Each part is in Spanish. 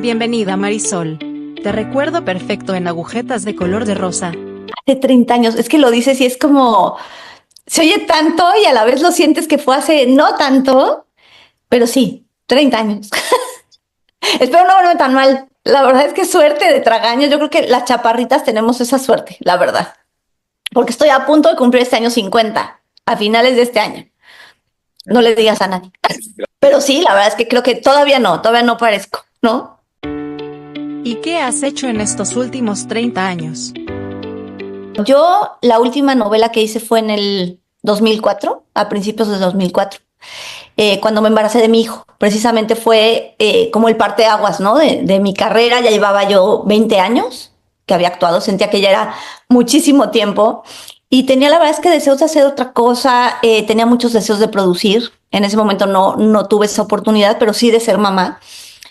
Bienvenida Marisol. Te recuerdo perfecto en agujetas de color de rosa. Hace 30 años, es que lo dices y es como, se oye tanto y a la vez lo sientes que fue hace no tanto, pero sí, 30 años. Espero no verme tan mal. La verdad es que suerte de tragaños. Yo creo que las chaparritas tenemos esa suerte, la verdad. Porque estoy a punto de cumplir este año 50, a finales de este año. No le digas a nadie. Pero sí, la verdad es que creo que todavía no parezco, ¿no? ¿Y qué has hecho en estos últimos 30 años? Yo, la última novela que hice fue en el 2004, a principios de 2004, cuando me embaracé de mi hijo. Precisamente fue como el parteaguas, ¿no? De mi carrera. Ya llevaba yo 20 años que había actuado, sentía que ya era muchísimo tiempo y tenía la verdad es que deseos de hacer otra cosa, tenía muchos deseos de producir. En ese momento no tuve esa oportunidad, pero sí de ser mamá,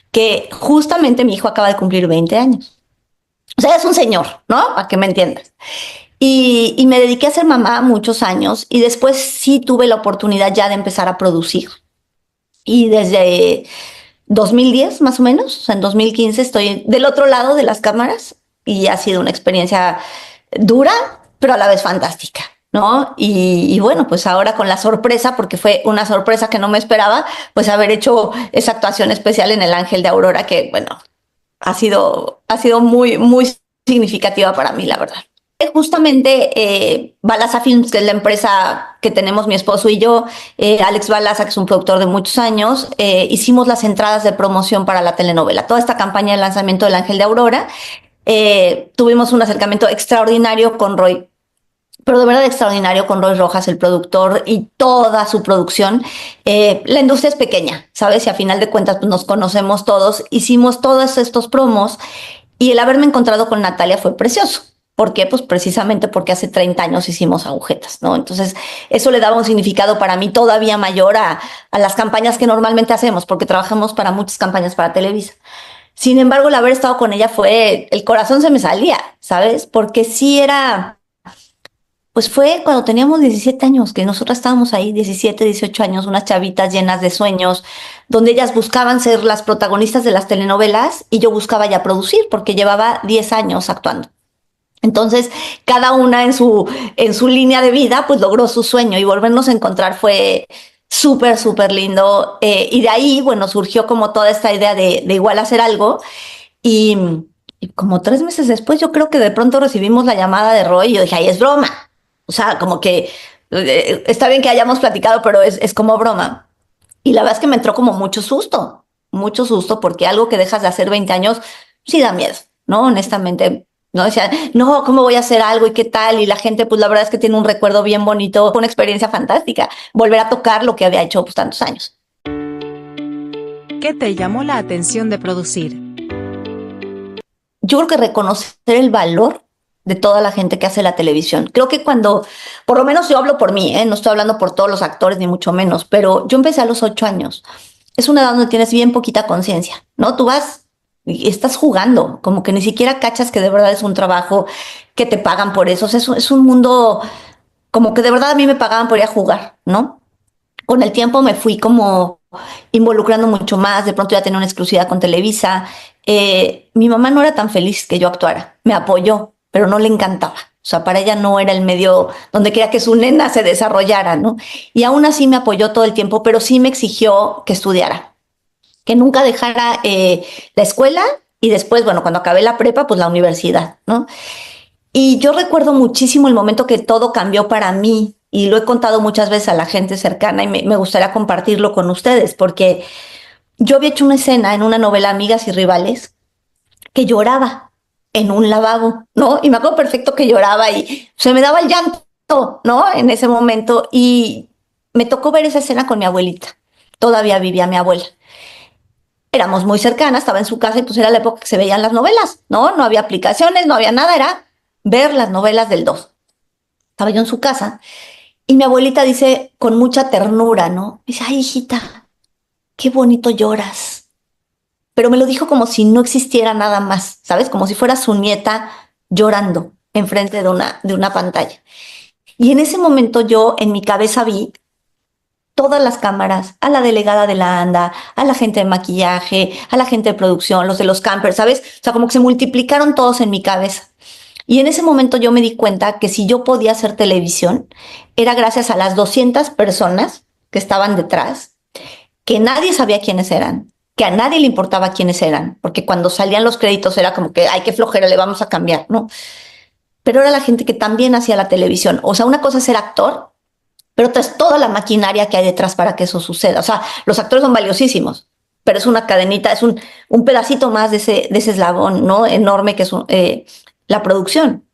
que justamente mi hijo acaba de cumplir 20 años. O sea, es un señor, ¿no? Para que me entiendas. Y me dediqué a ser mamá muchos años y después sí tuve la oportunidad ya de empezar a producir. Y desde 2010 más o menos, o sea, en 2015 estoy del otro lado de las cámaras y ha sido una experiencia dura, pero a la vez fantástica, ¿no? Y bueno, pues ahora con la sorpresa, porque fue una sorpresa que no me esperaba, pues haber hecho esa actuación especial en El Ángel de Aurora, que bueno, ha sido muy significativa para mí, la verdad. Justamente Balaza Films, que es la empresa que tenemos mi esposo y yo, Alex Balaza, que es un productor de muchos años, hicimos las entradas de promoción para la telenovela. Toda esta campaña de lanzamiento del Ángel de Aurora, tuvimos un acercamiento extraordinario con Roy, pero de verdad extraordinario con Roy Rojas, el productor y toda su producción. La industria es pequeña, ¿sabes? Y a final de cuentas pues, nos conocemos todos. Hicimos todos estos promos y el haberme encontrado con Natalia fue precioso. ¿Por qué? Pues precisamente porque hace 30 años hicimos agujetas, ¿no? Entonces, eso le daba un significado para mí todavía mayor a las campañas que normalmente hacemos, porque trabajamos para muchas campañas para Televisa. Sin embargo, el haber estado con ella fue, el corazón se me salía, ¿sabes? Porque sí era, pues fue cuando teníamos 17 años, que nosotras estábamos ahí, 17, 18 años, unas chavitas llenas de sueños, donde ellas buscaban ser las protagonistas de las telenovelas y yo buscaba ya producir, porque llevaba 10 años actuando. Entonces, cada una en su línea de vida, pues logró su sueño y volvernos a encontrar fue súper lindo. Y de ahí, bueno, surgió como toda esta idea de igual hacer algo. Y, y como 3 meses después, yo creo que de pronto recibimos la llamada de Roy y yo dije, ay, es broma. O sea, como que está bien que hayamos platicado, pero es como broma. Y la verdad es que me entró como mucho susto, porque algo que dejas de hacer 20 años sí da miedo, ¿no? Honestamente, no decía, no, ¿cómo voy a hacer algo y qué tal? Y la gente, pues la verdad es que tiene un recuerdo bien bonito, una experiencia fantástica, volver a tocar lo que había hecho pues tantos años. ¿Qué te llamó la atención de producir? Yo creo que reconocer el valor de toda la gente que hace la televisión. Creo que cuando, por lo menos yo hablo por mí, no estoy hablando por todos los actores ni mucho menos, pero yo empecé a los 8 años. Es una edad donde tienes bien poquita conciencia, ¿no? Tú vas y estás jugando, como que ni siquiera cachas que de verdad es un trabajo, que te pagan por eso. O sea, es un mundo como que de verdad a mí me pagaban por ir a jugar, ¿no? Con el tiempo me fui como involucrando mucho más, de pronto ya tenía una exclusividad con Televisa. Mi mamá no era tan feliz que yo actuara, me apoyó, pero no le encantaba. O sea, para ella no era el medio donde quería que su nena se desarrollara, ¿no? Y aún así me apoyó todo el tiempo, pero sí me exigió que estudiara, que nunca dejara la escuela y después, bueno, cuando acabé la prepa, pues la universidad, ¿no? Y yo recuerdo muchísimo el momento que todo cambió para mí y lo he contado muchas veces a la gente cercana y me gustaría compartirlo con ustedes porque yo había hecho una escena en una novela Amigas y Rivales que lloraba en un lavabo, ¿no? Y me acuerdo perfecto que lloraba y se me daba el llanto, ¿no? En ese momento y me tocó ver esa escena con mi abuelita. Todavía vivía mi abuela. Éramos muy cercanas, estaba en su casa y pues era la época que se veían las novelas, ¿no? No había aplicaciones, no había nada, era ver las novelas del 2. Estaba yo en su casa y mi abuelita dice con mucha ternura, ¿no? Dice, ay, hijita, qué bonito lloras. Pero me lo dijo como si no existiera nada más, ¿sabes? Como si fuera su nieta llorando enfrente de una pantalla. Y en ese momento yo en mi cabeza vi todas las cámaras, a la delegada de la ANDA, a la gente de maquillaje, a la gente de producción, los de los campers, ¿sabes? O sea, como que se multiplicaron todos en mi cabeza. Y en ese momento yo me di cuenta que si yo podía hacer televisión, era gracias a las 200 personas que estaban detrás, que nadie sabía quiénes eran, que a nadie le importaba quiénes eran, porque cuando salían los créditos era como que, ay, qué flojera, le vamos a cambiar, ¿no? Pero era la gente que también hacía la televisión. O sea, una cosa es ser actor, pero otra es toda la maquinaria que hay detrás para que eso suceda. O sea, los actores son valiosísimos, pero es una cadenita, es un pedacito más de ese eslabón, ¿no? Enorme que es la producción.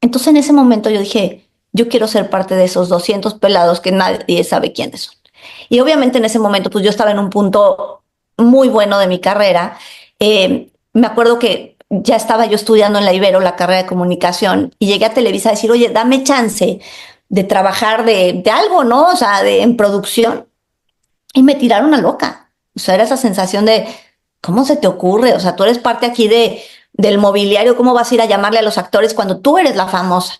Entonces en ese momento yo dije, yo quiero ser parte de esos 200 pelados que nadie sabe quiénes son. Y obviamente en ese momento pues yo estaba en un punto muy bueno de mi carrera. Me acuerdo que ya estaba yo estudiando en la Ibero la carrera de comunicación y llegué a Televisa a decir, oye, dame chance de trabajar de algo, ¿no? O sea, en producción. Y me tiraron a loca. O sea, era esa sensación de, ¿cómo se te ocurre? O sea, tú eres parte aquí del mobiliario, ¿cómo vas a ir a llamarle a los actores cuando tú eres la famosa?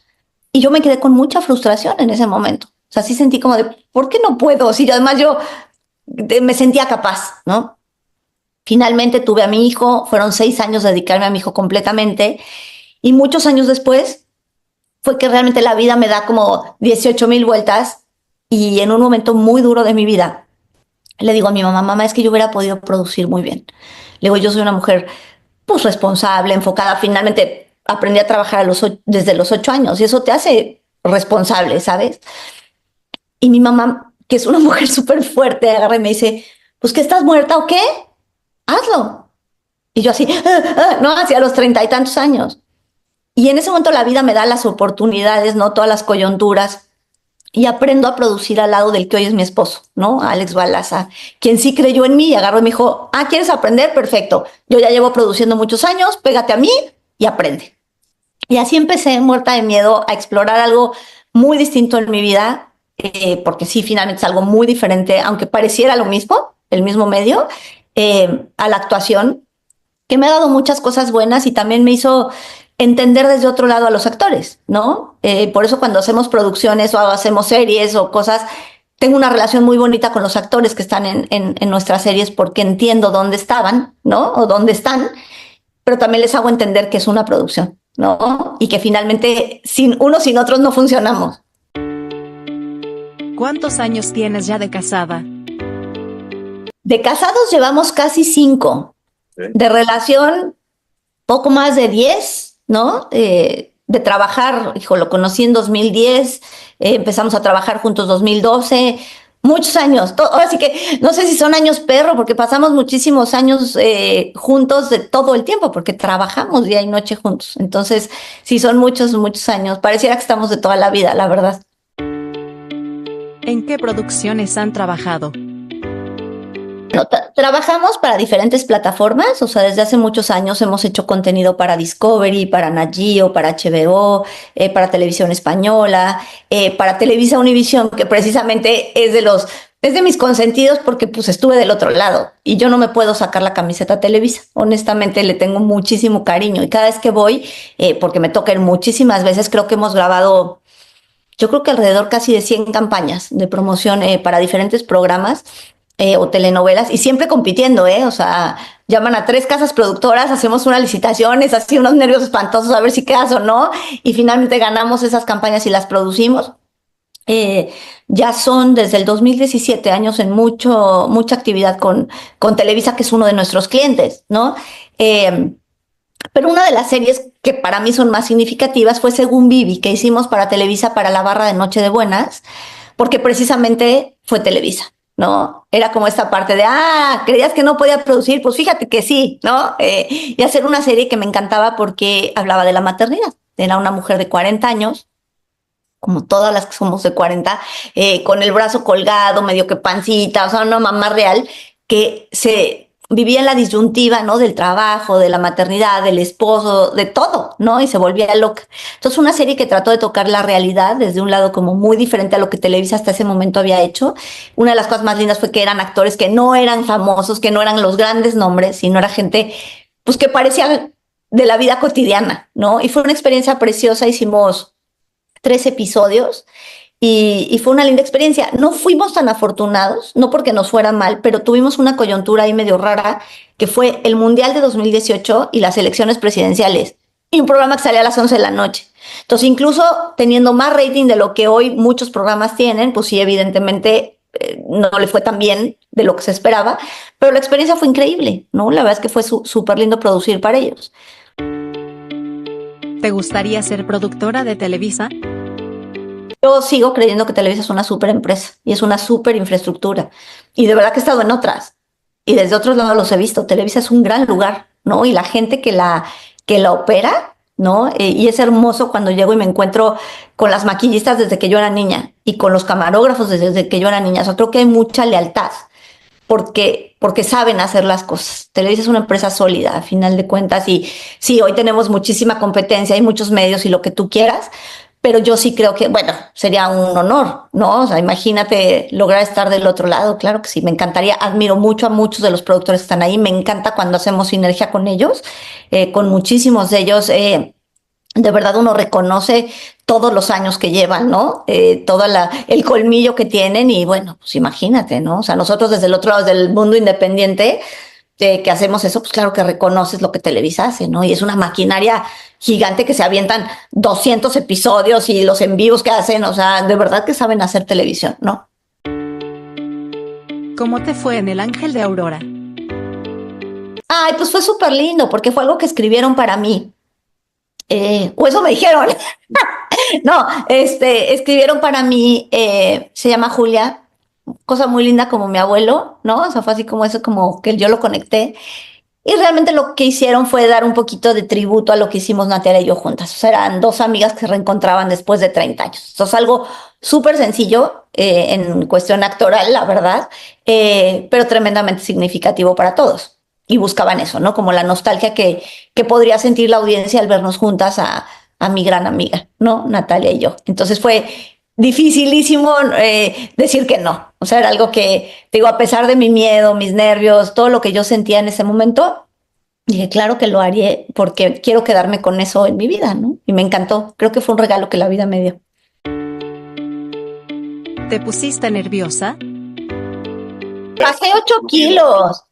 Y yo me quedé con mucha frustración en ese momento. O sea, sí sentí como de, ¿por qué no puedo? Si además yo me sentía capaz, ¿no? Finalmente tuve a mi hijo, fueron 6 años de dedicarme a mi hijo completamente y muchos años después fue que realmente la vida me da como 18,000 vueltas y en un momento muy duro de mi vida le digo a mi mamá, mamá, es que yo hubiera podido producir muy bien. Le digo, yo soy una mujer pues responsable, enfocada. Finalmente aprendí a trabajar desde los 8 años y eso te hace responsable, ¿sabes? Y mi mamá, que es una mujer súper fuerte, agarra y me dice, pues ¿que estás muerta o qué? Hazlo. Y yo así, no, hacia los 30 y tantos años. Y en ese momento la vida me da las oportunidades, ¿no? Todas las coyunturas y aprendo a producir al lado del que hoy es mi esposo, ¿no? Alex Balaza, quien sí creyó en mí y agarró y me dijo, ¿quieres aprender? Perfecto. Yo ya llevo produciendo muchos años, pégate a mí y aprende. Y así empecé, muerta de miedo, a explorar algo muy distinto en mi vida, porque sí, finalmente es algo muy diferente, aunque pareciera lo mismo, el mismo medio, a la actuación, que me ha dado muchas cosas buenas y también me hizo entender desde otro lado a los actores, ¿no? Por eso cuando hacemos producciones o hacemos series o cosas, tengo una relación muy bonita con los actores que están en nuestras series porque entiendo dónde estaban, ¿no? O dónde están, pero también les hago entender que es una producción, ¿no? Y que finalmente sin unos sin otros no funcionamos. ¿Cuántos años tienes ya de casada? De casados llevamos casi 5. ¿Sí? De relación, poco más de 10, ¿no? De trabajar, hijo, lo conocí en 2010, empezamos a trabajar juntos 2012, muchos años. Así que no sé si son años perro, porque pasamos muchísimos años juntos de todo el tiempo, porque trabajamos día y noche juntos. Entonces, sí, son muchos, muchos años. Pareciera que estamos de toda la vida, la verdad. ¿En qué producciones han trabajado? No, trabajamos para diferentes plataformas, o sea, desde hace muchos años hemos hecho contenido para Discovery, para Nat Geo, para HBO, para Televisión Española, para Televisa Univisión, que precisamente es de mis consentidos porque pues estuve del otro lado y yo no me puedo sacar la camiseta a Televisa. Honestamente le tengo muchísimo cariño y cada vez que voy, porque me toca ir muchísimas veces, creo que hemos grabado, yo creo que alrededor casi de 100 campañas de promoción para diferentes programas. O telenovelas, y siempre compitiendo, o sea, llaman a 3 casas productoras, hacemos una licitación, es así unos nervios espantosos a ver si quedas o no, y finalmente ganamos esas campañas y las producimos. Ya son desde el 2017 años en mucha actividad con Televisa, que es uno de nuestros clientes, ¿no? Pero una de las series que para mí son más significativas fue Según Vivi, que hicimos para Televisa para la barra de Noche de Buenas, porque precisamente fue Televisa, ¿no? Era como esta parte de, creías que no podía producir, pues fíjate que sí, ¿no? Y hacer una serie que me encantaba porque hablaba de la maternidad. Era una mujer de 40 años, como todas las que somos de 40, con el brazo colgado, medio que pancita, o sea, una mamá real que se vivía en la disyuntiva, ¿no? Del trabajo, de la maternidad, del esposo, de todo, ¿no? Y se volvía loca. Entonces, una serie que trató de tocar la realidad desde un lado como muy diferente a lo que Televisa hasta ese momento había hecho. Una de las cosas más lindas fue que eran actores que no eran famosos, que no eran los grandes nombres, sino era gente, pues, que parecía de la vida cotidiana, ¿no? Y fue una experiencia preciosa. Hicimos 3 episodios y fue una linda experiencia. No fuimos tan afortunados, no porque nos fuera mal, pero tuvimos una coyuntura ahí medio rara, que fue el Mundial de 2018 y las elecciones presidenciales, y un programa que salía a las 11 de la noche. Entonces, incluso teniendo más rating de lo que hoy muchos programas tienen, pues sí, evidentemente no le fue tan bien de lo que se esperaba, pero la experiencia fue increíble, ¿no? La verdad es que fue súper lindo producir para ellos. ¿Te gustaría ser productora de Televisa? Yo sigo creyendo que Televisa es una súper empresa y es una súper infraestructura. Y de verdad que he estado en otras. Y desde otros lados los he visto. Televisa es un gran lugar, ¿no? Y la gente que la opera, ¿no? Y es hermoso cuando llego y me encuentro con las maquillistas desde que yo era niña y con los camarógrafos desde que yo era niña. O sea, creo que hay mucha lealtad porque saben hacer las cosas. Televisa es una empresa sólida, a final de cuentas. Y sí, hoy tenemos muchísima competencia, hay muchos medios y lo que tú quieras, pero yo sí creo que, bueno, sería un honor, ¿no? O sea, imagínate lograr estar del otro lado, claro que sí, me encantaría, admiro mucho a muchos de los productores que están ahí, me encanta cuando hacemos sinergia con ellos, con muchísimos de ellos, de verdad uno reconoce todos los años que llevan, ¿no? Todo el colmillo que tienen y bueno, pues imagínate, ¿no? O sea, nosotros desde el otro lado del mundo independiente, que hacemos eso, pues claro que reconoces lo que Televisa hace, ¿no? Y es una maquinaria gigante que se avientan 200 episodios y los en vivos que hacen, o sea, de verdad que saben hacer televisión, ¿no? ¿Cómo te fue en El Ángel de Aurora? Ay, pues fue súper lindo porque fue algo que escribieron para mí. O eso me dijeron. No, escribieron para mí, se llama Julia, cosa muy linda como mi abuelo, ¿no? O sea, fue así como eso, como que yo lo conecté. Y realmente lo que hicieron fue dar un poquito de tributo a lo que hicimos Natalia y yo juntas. O sea, eran dos amigas que se reencontraban después de 30 años. Entonces, algo súper sencillo en cuestión actoral, la verdad, pero tremendamente significativo para todos. Y buscaban eso, ¿no? Como la nostalgia que podría sentir la audiencia al vernos juntas a mi gran amiga, ¿no? Natalia y yo. Entonces fue dificilísimo decir que no. O sea, era algo que, digo, a pesar de mi miedo, mis nervios, todo lo que yo sentía en ese momento, dije, claro que lo haré porque quiero quedarme con eso en mi vida, ¿no? Y me encantó. Creo que fue un regalo que la vida me dio. ¿Te pusiste nerviosa? Bajé 8 kilos.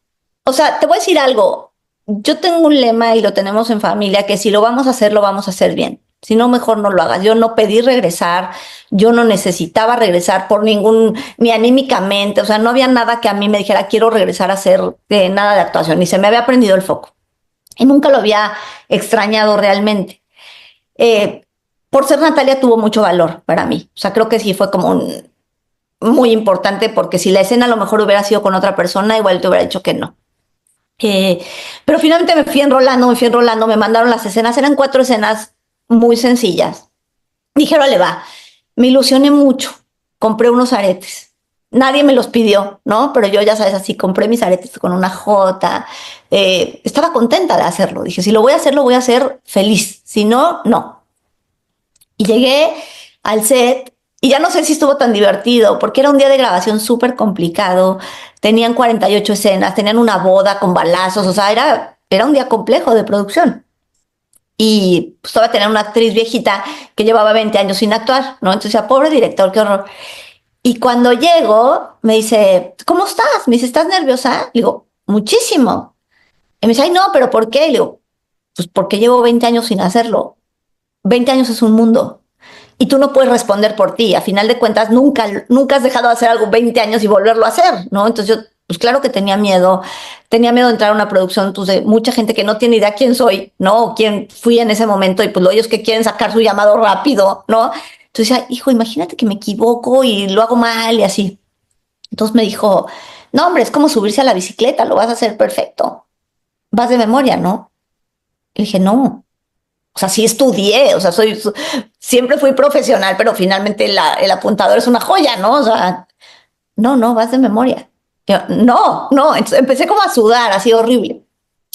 O sea, te voy a decir algo. Yo tengo un lema y lo tenemos en familia, que si lo vamos a hacer, lo vamos a hacer bien. Si no, mejor no lo hagas. Yo no pedí regresar, yo no necesitaba regresar por ni anímicamente, o sea, no había nada que a mí me dijera, quiero regresar a hacer nada de actuación, ni se me había prendido el foco. Y nunca lo había extrañado realmente. Eh, por ser Natalia tuvo mucho valor para mí. O sea, creo que sí fue como muy importante, porque si la escena a lo mejor hubiera sido con otra persona, igual te hubiera dicho que no. Pero finalmente me fui enrolando, me mandaron las escenas, eran 4 escenas muy sencillas. Dije, le va, me ilusioné mucho, compré unos aretes. Nadie me los pidió, ¿no? Pero yo, ya sabes, así compré mis aretes con una jota. Estaba contenta de hacerlo. Dije, si lo voy a hacer, lo voy a hacer feliz. Si no, no. Y llegué al set y ya no sé si estuvo tan divertido, porque era un día de grabación súper complicado. Tenían 48 escenas, tenían una boda con balazos, o sea, era un día complejo de producción. Y pues todavía tenía una actriz viejita que llevaba 20 años sin actuar, ¿no? Entonces, ya, pobre director, qué horror. Y cuando llego, me dice, ¿cómo estás? Me dice, ¿estás nerviosa? Le digo, muchísimo. Y me dice, ay, no, ¿pero por qué? Le digo, pues porque llevo 20 años sin hacerlo. 20 años es un mundo. Y tú no puedes responder por ti. A final de cuentas, nunca has dejado de hacer algo 20 años y volverlo a hacer, ¿no? Entonces yo, pues claro que tenía miedo de entrar a una producción, pues, de mucha gente que no tiene idea quién soy, ¿no? O quién fui en ese momento, y pues ellos que quieren sacar su llamado rápido, ¿no? Entonces decía, hijo, imagínate que me equivoco y lo hago mal y así. Entonces me dijo, no, hombre, es como subirse a la bicicleta, lo vas a hacer perfecto. Vas de memoria, ¿no? Y le dije, no. O sea, sí estudié, o sea, siempre fui profesional, pero finalmente el apuntador es una joya, ¿no? O sea, no, vas de memoria. Yo, no. Entonces empecé como a sudar, así horrible.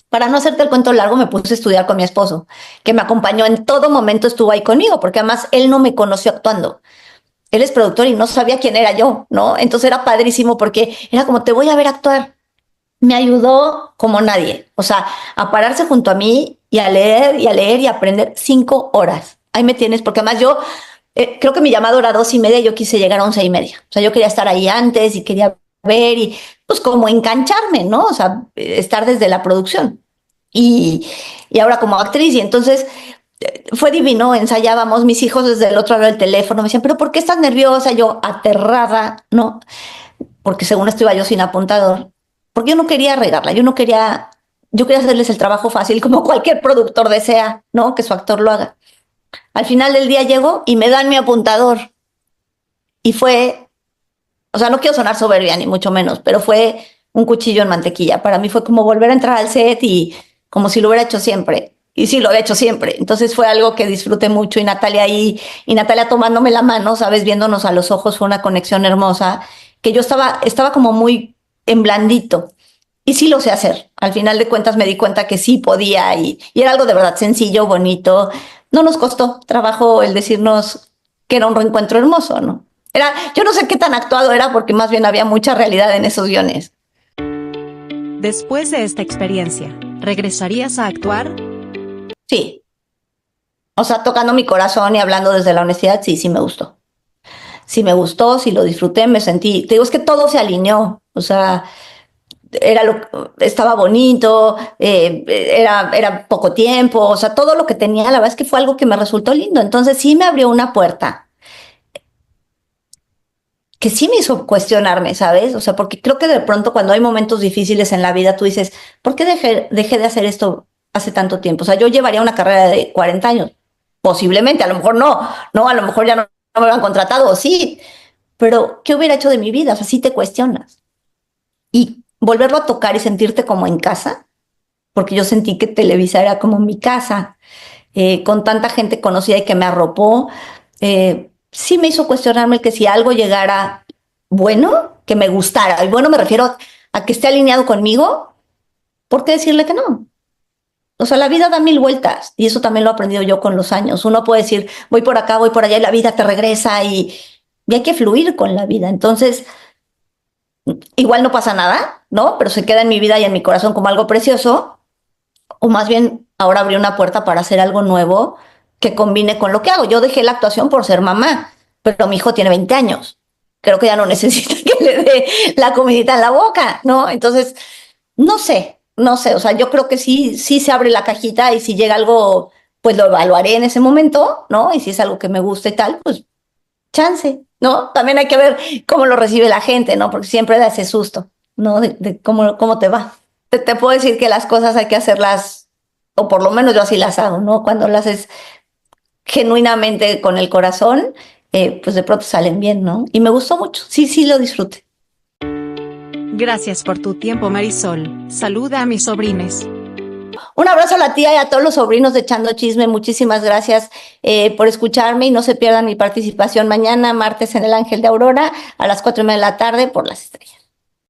Para no hacerte el cuento largo, me puse a estudiar con mi esposo, que me acompañó en todo momento, estuvo ahí conmigo, porque además él no me conoció actuando. Él es productor y no sabía quién era yo, ¿no? Entonces era padrísimo porque era como, te voy a ver actuar. Me ayudó como nadie, o sea, a pararse junto a mí y a leer y a leer y a aprender 5 horas. Ahí me tienes, porque además yo creo que mi llamado era 2:30, yo quise llegar a 11:30. O sea, yo quería estar ahí antes y quería ver y pues como engancharme, ¿no? O sea, estar desde la producción. Y ahora como actriz, y entonces fue divino, ensayábamos, mis hijos desde el otro lado del teléfono me decían, pero ¿por qué estás nerviosa? Yo aterrada, ¿no? Porque según esto iba yo sin apuntador, porque yo no quería regarla, yo quería hacerles el trabajo fácil, como cualquier productor desea, ¿no? Que su actor lo haga. Al final del día llego y me dan mi apuntador. Y fue, o sea, no quiero sonar soberbia ni mucho menos, pero fue un cuchillo en mantequilla. Para mí fue como volver a entrar al set y como si lo hubiera hecho siempre. Y sí, lo había hecho siempre. Entonces fue algo que disfruté mucho y Natalia ahí, y Natalia tomándome la mano, ¿sabes? Viéndonos a los ojos, fue una conexión hermosa, que yo estaba como muy en blandito. Y sí lo sé hacer. Al final de cuentas me di cuenta que sí podía y era algo de verdad sencillo, bonito. No nos costó trabajo el decirnos que era un reencuentro hermoso, ¿no? Yo no sé qué tan actuado era porque más bien había mucha realidad en esos guiones. Después de esta experiencia, ¿regresarías a actuar? Sí. O sea, tocando mi corazón y hablando desde la honestidad, sí, sí me gustó. Sí me gustó, sí lo disfruté, me sentí, te digo, es que todo se alineó. O sea, estaba bonito, era poco tiempo, o sea, todo lo que tenía, la verdad es que fue algo que me resultó lindo. Entonces sí me abrió una puerta que sí me hizo cuestionarme, ¿sabes? O sea, porque creo que de pronto cuando hay momentos difíciles en la vida, tú dices, ¿por qué dejé de hacer esto hace tanto tiempo? O sea, yo llevaría una carrera de 40 años, posiblemente, a lo mejor no, a lo mejor ya no me lo han contratado, o sí, pero ¿qué hubiera hecho de mi vida? O sea, sí te cuestionas. Y volverlo a tocar y sentirte como en casa, porque yo sentí que Televisa era como mi casa, con tanta gente conocida y que me arropó, sí me hizo cuestionarme que si algo llegara bueno, que me gustara, y bueno me refiero a que esté alineado conmigo, ¿por qué decirle que no? O sea, la vida da mil vueltas y eso también lo he aprendido yo con los años. Uno puede decir, voy por acá, voy por allá y la vida te regresa y hay que fluir con la vida. Entonces, igual no pasa nada, ¿no? Pero se queda en mi vida y en mi corazón como algo precioso, o más bien ahora abrí una puerta para hacer algo nuevo que combine con lo que hago. Yo dejé la actuación por ser mamá, pero mi hijo tiene 20 años. Creo que ya no necesita que le dé la comidita en la boca, ¿no? Entonces, no sé, o sea, yo creo que sí se abre la cajita y si llega algo, pues lo evaluaré en ese momento, ¿no? Y si es algo que me gusta y tal, pues chance, ¿no? También hay que ver cómo lo recibe la gente, ¿no? Porque siempre da ese susto, ¿no? De cómo te va. Te puedo decir que las cosas hay que hacerlas, o por lo menos yo así las hago, ¿no? Cuando las haces genuinamente con el corazón, pues de pronto salen bien, ¿no? Y me gustó mucho, sí lo disfruté. Gracias por tu tiempo, Marisol. Saluda a mis sobrines. Un abrazo a la tía y a todos los sobrinos de Echando Chisme. Muchísimas gracias por escucharme y no se pierdan mi participación mañana, martes, en El Ángel de Aurora, a las 4:30 de la tarde por Las Estrellas.